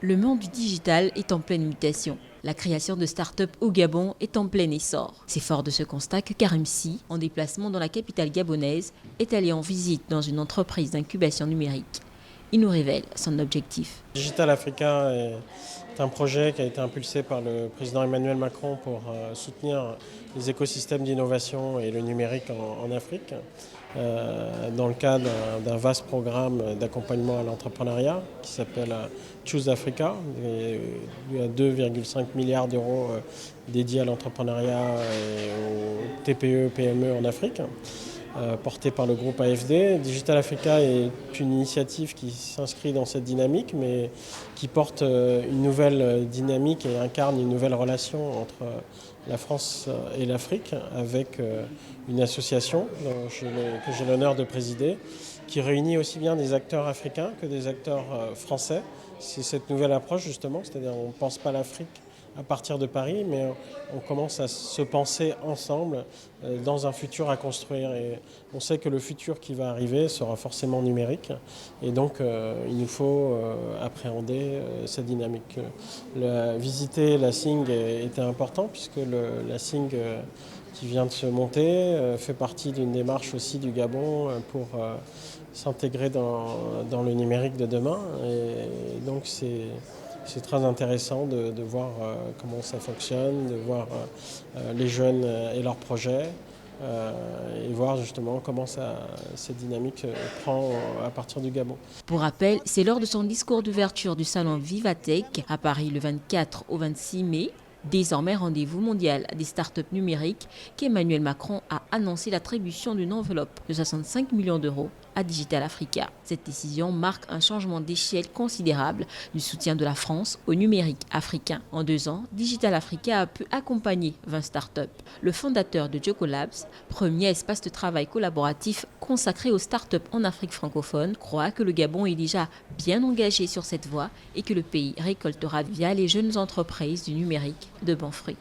Le monde du digital est en pleine mutation. La création de start-up au Gabon est en plein essor. C'est fort de ce constat que Karim Sy, en déplacement dans la capitale gabonaise, est allé en visite dans une entreprise d'incubation numérique. Il nous révèle son objectif. Digital Africa est un projet qui a été impulsé par le président Emmanuel Macron pour soutenir les écosystèmes d'innovation et le numérique en Afrique, dans le cadre d'un vaste programme d'accompagnement à l'entrepreneuriat qui s'appelle Choose Africa. Il y a 2,5 milliards d'euros dédiés à l'entrepreneuriat et aux TPE, PME en Afrique. Porté par le groupe AFD. Digital Africa est une initiative qui s'inscrit dans cette dynamique, mais qui porte une nouvelle dynamique et incarne une nouvelle relation entre la France et l'Afrique, avec une association que j'ai l'honneur de présider, qui réunit aussi bien des acteurs africains que des acteurs français. C'est cette nouvelle approche justement, c'est-à-dire on ne pense pas l'Afrique à partir de Paris, mais on commence à se penser ensemble dans un futur à construire. Et on sait que le futur qui va arriver sera forcément numérique. Et donc, il nous faut appréhender cette dynamique. Visiter la SING était important, puisque la SING qui vient de se monter fait partie d'une démarche aussi du Gabon pour s'intégrer dans le numérique de demain. Et donc, c'est très intéressant de voir comment ça fonctionne, de voir les jeunes et leurs projets et voir justement comment cette dynamique prend à partir du Gabon. Pour rappel, c'est lors de son discours d'ouverture du salon Vivatech à Paris le 24 au 26 mai, désormais rendez-vous mondial des startups numériques, qu'Emmanuel Macron a annoncé l'attribution d'une enveloppe de 65 millions d'euros à Digital Africa. Cette décision marque un changement d'échelle considérable du soutien de la France au numérique africain. En 2 ans, Digital Africa a pu accompagner 20 startups. Le fondateur de Joko Labs, premier espace de travail collaboratif consacré aux startups en Afrique francophone, croit que le Gabon est déjà bien engagé sur cette voie et que le pays récoltera via les jeunes entreprises du numérique de bons fruits.